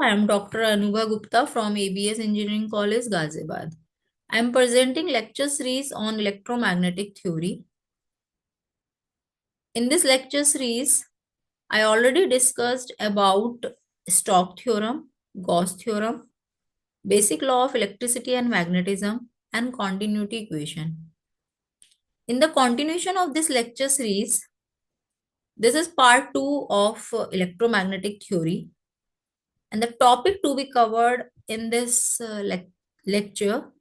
I am Dr. Anubha Gupta from ABES Engineering College, Ghaziabad. I am presenting lecture series on electromagnetic theory. In this lecture series, I already discussed about Stokes theorem, Gauss theorem, basic law of electricity and magnetism, and continuity equation. In the continuation of this lecture series, this is part 2 of electromagnetic theory. And the topic to be covered in this lecture: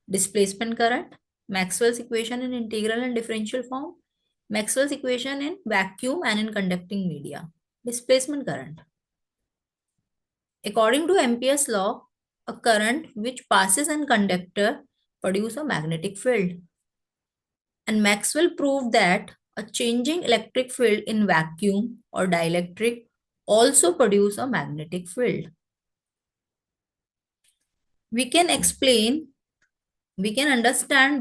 displacement current, Maxwell's equation in integral and differential form, Maxwell's equation in vacuum and in conducting media. Displacement current. According to Ampere's law, a current which passes in conductor produces a magnetic field. And Maxwell proved that a changing electric field in vacuum or dielectric also produces a magnetic field. We can understand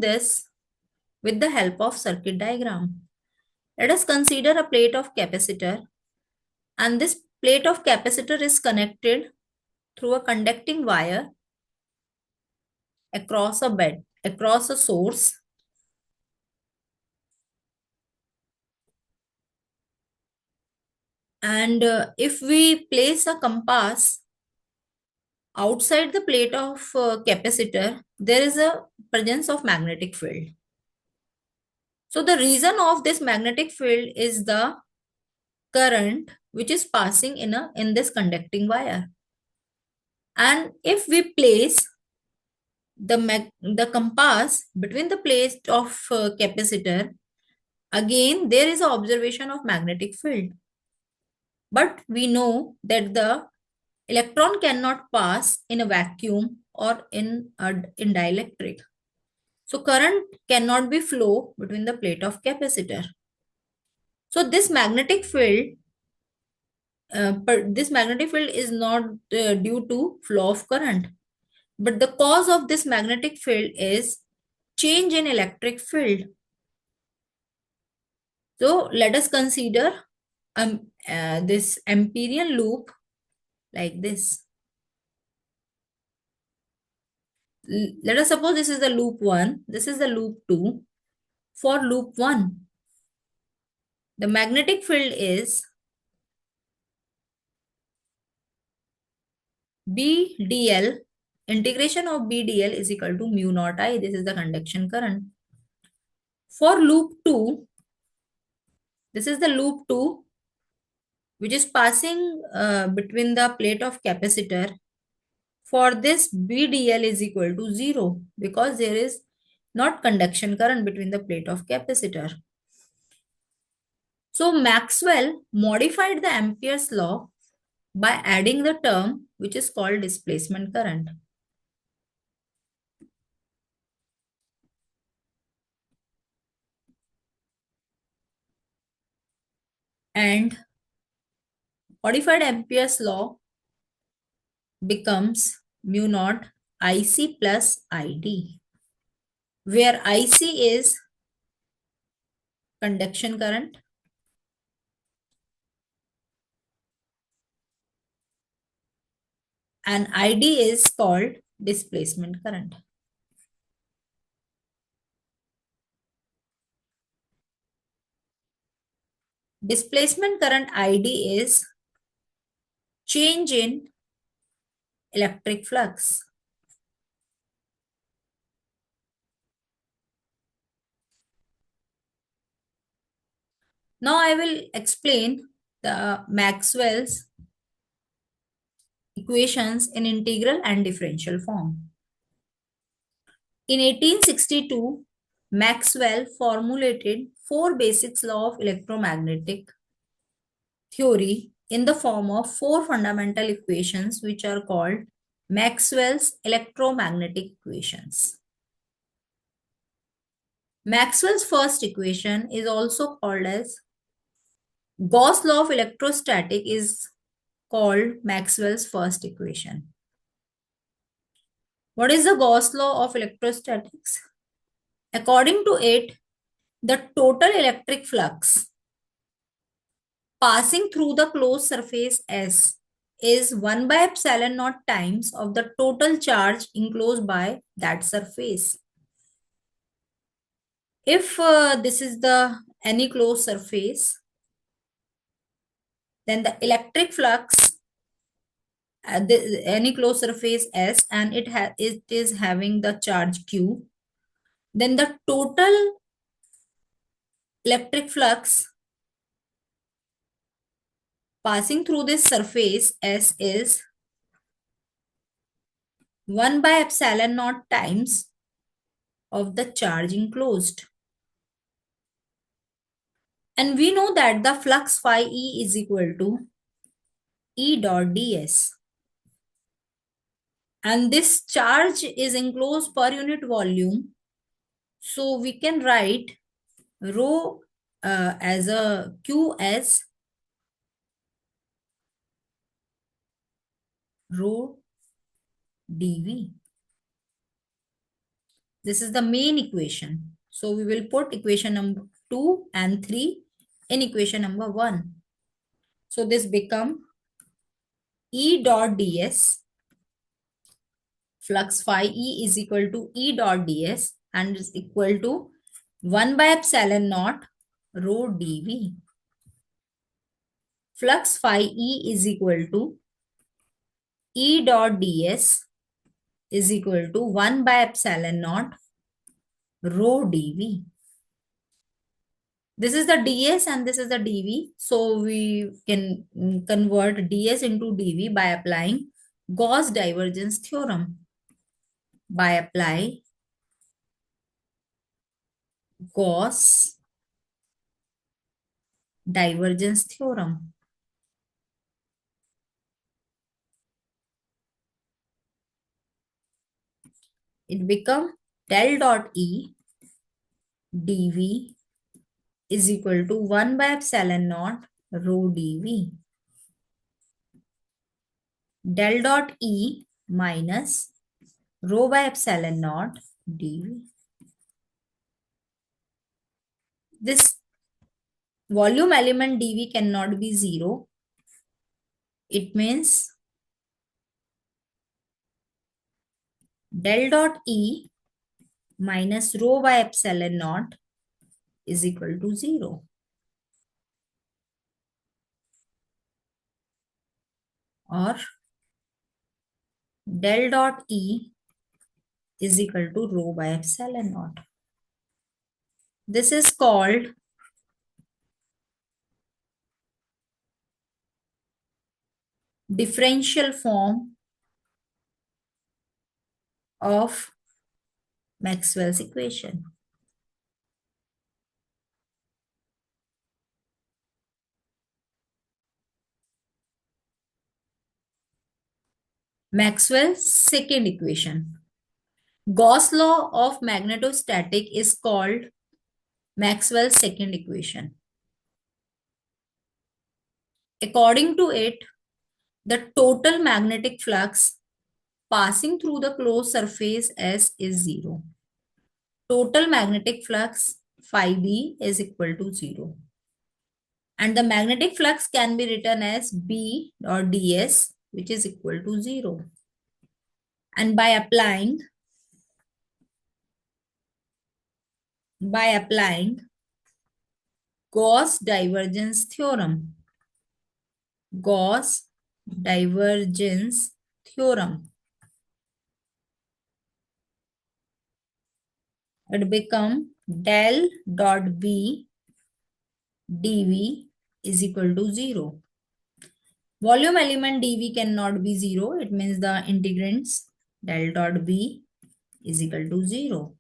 this with the help of circuit diagram. Let us consider a plate of capacitor, and this plate of capacitor is connected through a conducting wire across a source. And if we place a compass outside the plate of capacitor, there is a presence of magnetic field. So the reason of this magnetic field is the current which is passing in this conducting wire. And if we place the compass between the plate of capacitor, again there is an observation of magnetic field. But we know that the electron cannot pass in a vacuum or in dielectric. So current cannot be flow between the plate of capacitor. So this magnetic field is not due to flow of current, but the cause of this magnetic field is change in electric field. So let us consider this Amperian loop like this. Let us suppose this is the loop 1, this is the loop 2. For loop 1, the magnetic field is B dl, integration of B dl is equal to mu naught I. This is the conduction current. For loop 2, this is the loop 2 which is passing between the plate of capacitor. For this, B dl is equal to 0 because there is not conduction current between the plate of capacitor. So Maxwell modified the Ampere's law by adding the term which is called displacement current. And modified Ampere's law becomes mu naught IC plus ID, where IC is conduction current and ID is called displacement current. Displacement current ID is change in electric flux. Now I will explain the Maxwell's equations in integral and differential form. In 1862, Maxwell formulated 4 basic laws of electromagnetic theory in the form of 4 fundamental equations which are called Maxwell's electromagnetic equations. Maxwell's first equation is also called as Gauss law of electrostatic is called Maxwell's first equation. What is the Gauss law of electrostatics? According to it, the total electric flux passing through the closed surface S is 1 by epsilon naught times of the total charge enclosed by that surface. If this is the any closed surface, then the electric flux any closed surface S, and it is having the charge Q, then the total electric flux passing through this surface S is 1 by epsilon naught times of the charge enclosed. And we know that the flux phi E is equal to E dot ds. And this charge is enclosed per unit volume. So we can write rho as a Q as rho dV. This is the main equation. So we will put equation number 2 and 3 in equation number 1. So this become E dot ds, flux phi E is equal to E dot ds and is equal to 1 by epsilon naught rho dV. Flux phi E is equal to E dot ds is equal to 1 by epsilon naught rho dV. This is the ds and this is the dv. So we can convert ds into dv by applying Gauss divergence theorem. By apply Gauss divergence theorem. It become del dot E dv is equal to 1 by epsilon naught rho dv. Del dot E minus rho by epsilon naught dv. This volume element dv cannot be 0. It means del dot E minus rho by epsilon naught is equal to 0. Or del dot E is equal to rho by epsilon naught. This is called differential form of Maxwell's equation. Maxwell's second equation. Gauss law of magnetostatic is called Maxwell's second equation. According to it, the total magnetic flux passing through the closed surface S is 0. Total magnetic flux phi B is equal to 0. And the magnetic flux can be written as B or ds, which is equal to 0. And by applying Gauss divergence theorem, Gauss divergence theorem, it become del dot B dV is equal to 0. Volume element dV cannot be 0. It means the integrands del dot B is equal to 0.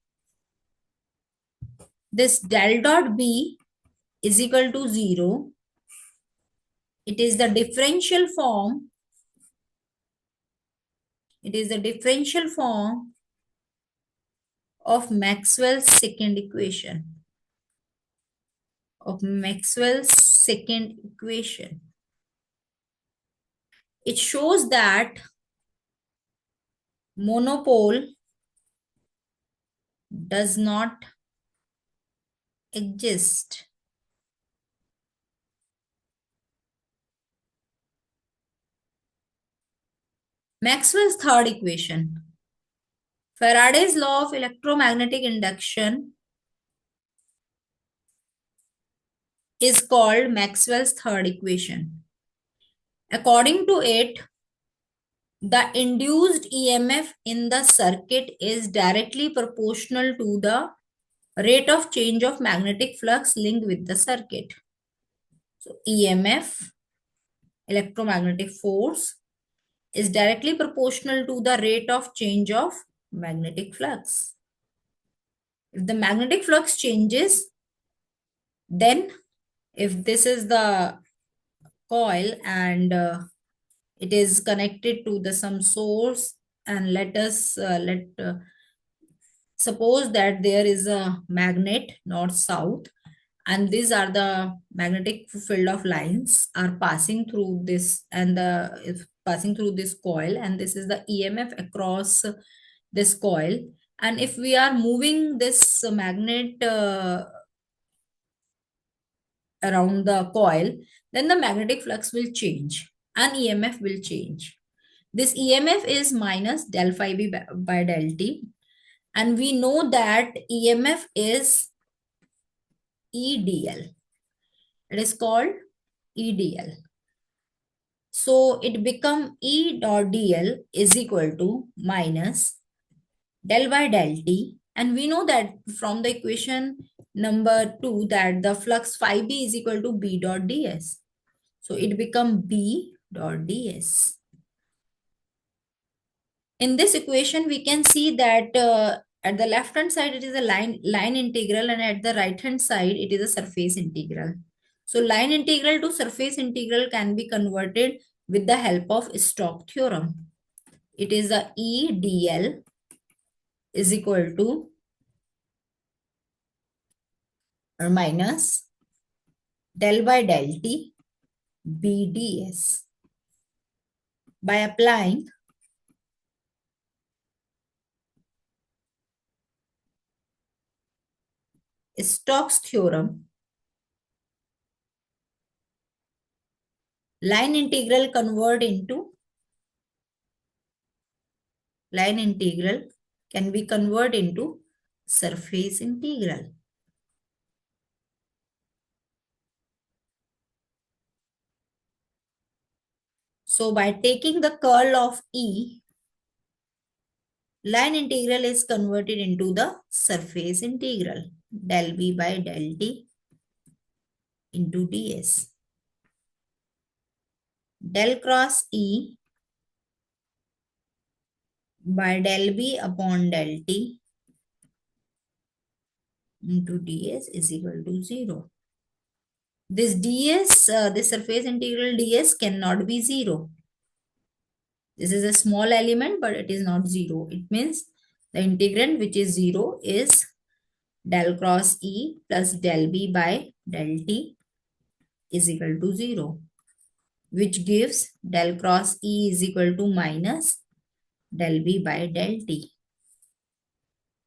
This del dot B is equal to 0. It is the differential form. It is the differential form of Maxwell's second equation. It shows that monopole does not exist. Maxwell's third equation. Faraday's law of electromagnetic induction is called Maxwell's third equation. According to it, the induced EMF in the circuit is directly proportional to the rate of change of magnetic flux linked with the circuit. So EMF, electromagnetic force, is directly proportional to the rate of change of magnetic flux. If the magnetic flux changes, then if this is the coil and it is connected to the some source, and let us suppose that there is a magnet north south, and these are the magnetic field of lines are passing through this, and the is passing through this coil, and this is the EMF across this coil. And if we are moving this magnet around the coil, then the magnetic flux will change and EMF will change. This EMF is minus del phi b by del t, and we know that EMF is EDL. It is called EDL. So it become E dot dl is equal to minus del by del t. And we know that from the equation number 2 that the flux phi b is equal to B dot ds. So it become B dot ds. In this equation, we can see that at the left hand side, it is a line integral, and at the right hand side, it is a surface integral. So line integral to surface integral can be converted with the help of Stokes theorem. It is a E dl is equal to or minus del by del t B ds. By applying Stokes theorem, line integral can be converted into surface integral. So by taking the curl of E, line integral is converted into the surface integral, del B by del T into ds. Del cross E by del B upon del T into ds is equal to 0. This ds, this surface integral ds cannot be 0. This is a small element, but it is not 0. It means the integrand which is 0 is del cross E plus del B by del T is equal to 0, which gives del cross E is equal to minus del B by del T.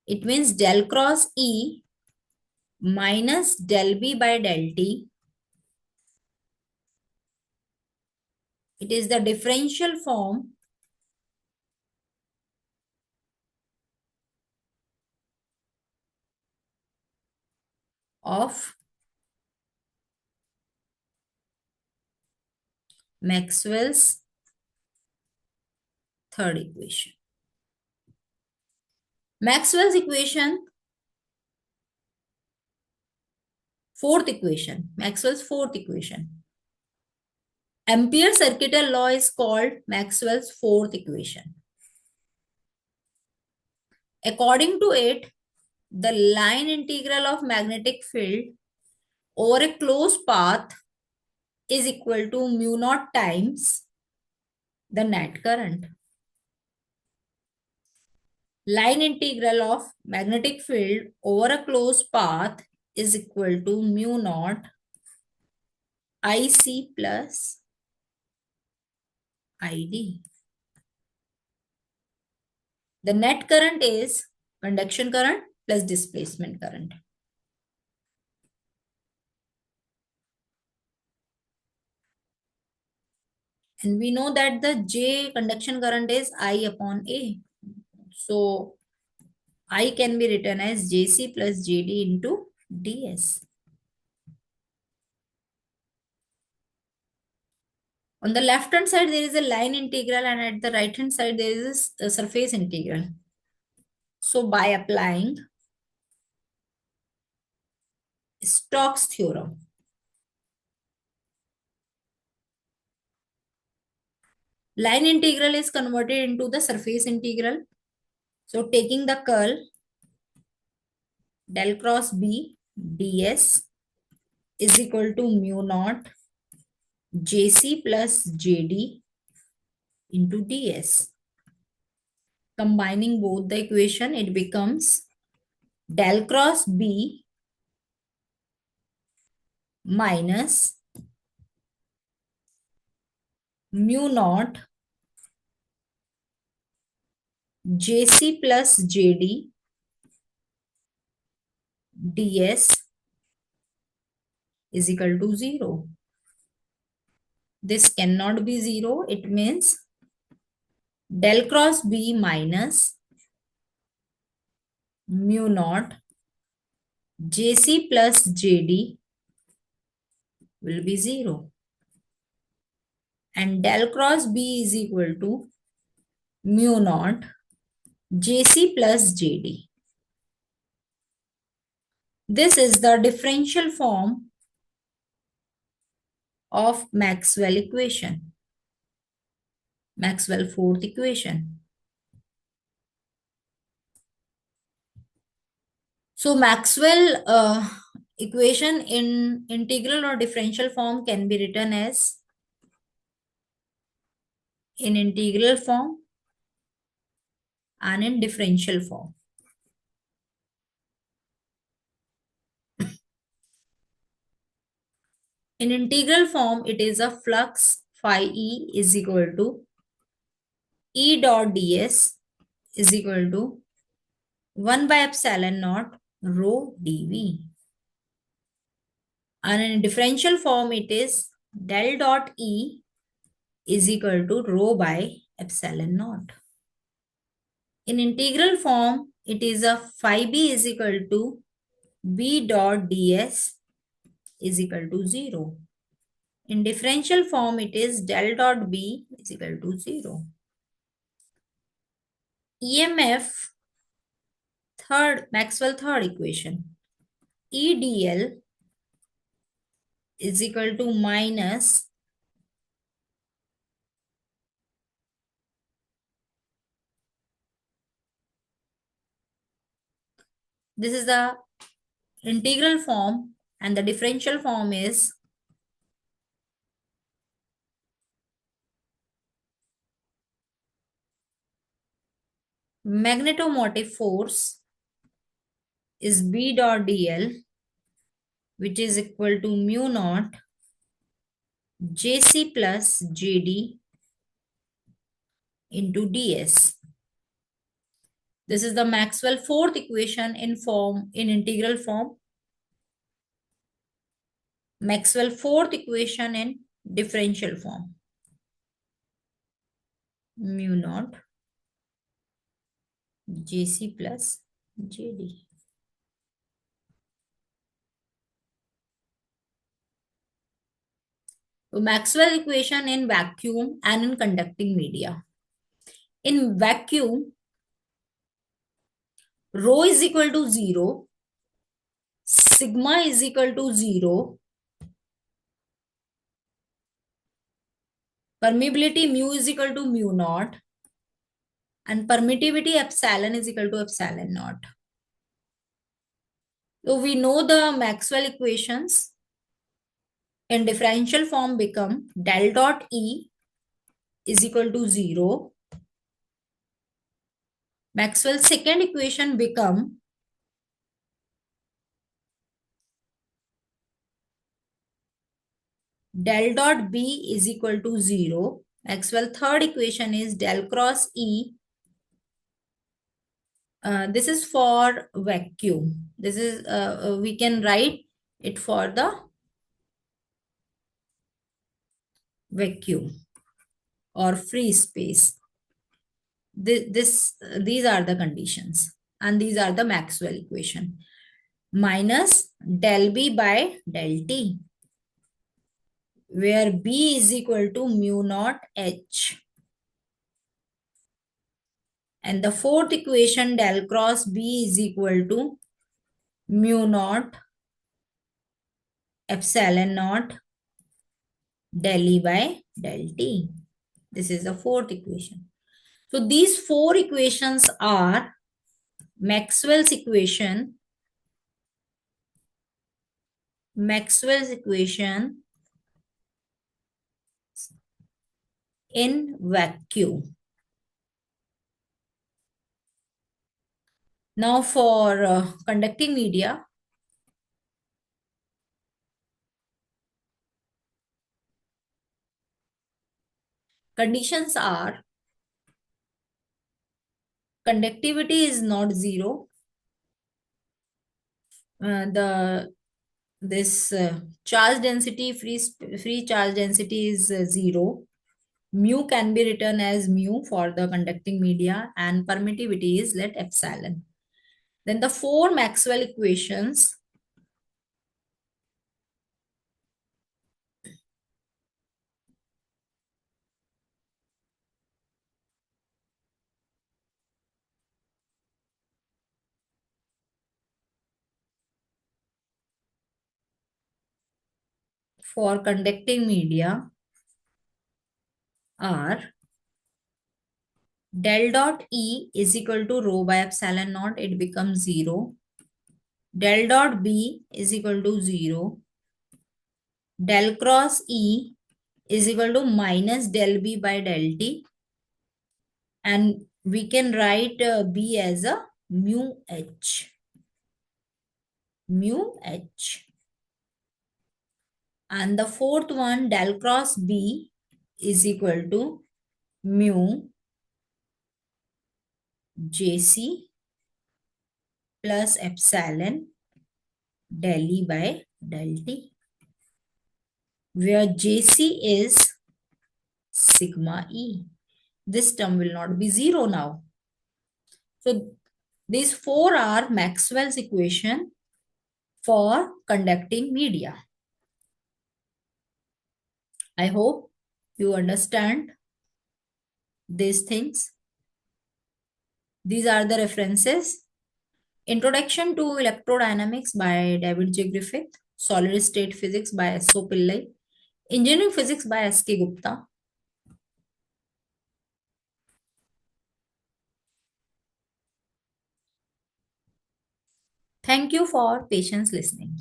It means del cross E minus del B by del T, it is the differential form of Maxwell's third equation. Maxwell's equation, Maxwell's fourth equation. Ampere circuital law is called Maxwell's fourth equation. According to it, the line integral of magnetic field over a closed path is equal to mu naught times the net current. Line integral of magnetic field over a closed path is equal to mu naught IC plus ID. The net current is conduction current plus displacement current. And we know that the J conduction current is I upon A. So I can be written as JC plus JD into DS. On the left hand side, there is a line integral, and at the right hand side, there is a surface integral. So by applying Stokes theorem, line integral is converted into the surface integral. So taking the curl del cross B ds is equal to mu naught JC plus JD into ds. Combining both the equation, it becomes del cross B minus mu naught JC plus JD ds is equal to 0. This cannot be 0. It means del cross B minus mu naught JC plus JD will be 0. And del cross B is equal to mu naught JC plus JD. This is the differential form of Maxwell equation, Maxwell fourth equation. So Maxwell equation in integral or differential form can be written as in integral form and in differential form. In integral form, it is a flux phi E is equal to E dot ds is equal to 1 by epsilon naught rho dv. And in differential form, it is del dot E is equal to rho by epsilon naught. In integral form, it is a phi b is equal to b dot ds is equal to 0. In differential form, it is del dot b is equal to 0. EMF, Maxwell third equation. EDL is equal to minus this is the integral form, and the differential form is magnetomotive force is B dot dl, which is equal to mu naught JC plus JD into ds. This is the Maxwell fourth equation in integral form. Maxwell fourth equation in differential form. Mu naught JC plus JD. So Maxwell equation in vacuum and in conducting media. In vacuum, rho is equal to 0, sigma is equal to 0, permeability mu is equal to mu naught, and permittivity epsilon is equal to epsilon naught. So we know the Maxwell equations in differential form become del dot E is equal to 0. Maxwell's second equation become del dot B is equal to 0. Maxwell third equation is del cross E. This is for vacuum. This is we can write it for the vacuum. or free space. These are the conditions, and these are the Maxwell equation. Minus del B by del T, where B is equal to mu naught H. And the fourth equation, del cross B is equal to mu naught epsilon naught del E by del T. This is the fourth equation. So these four equations are Maxwell's equation. Maxwell's equation in vacuum. Now for conducting media, conditions are conductivity is not zero. The this charge density, free charge density is zero. Mu can be written as mu for the conducting media, and permittivity is let epsilon. Then the four Maxwell equations for conducting media are del dot E is equal to rho by epsilon naught, it becomes 0. Del dot B is equal to 0. Del cross E is equal to minus del B by del T. And we can write B as a mu H. Mu H. And the fourth one, del cross B is equal to mu JC plus epsilon del E by del T, where JC is sigma E. This term will not be zero now. So these four are Maxwell's equation for conducting media. I hope you understand these things. These are the references. Introduction to Electrodynamics by David J. Griffith. Solid State Physics by S.O. Pillai. Engineering Physics by S.K. Gupta. Thank you for patience listening.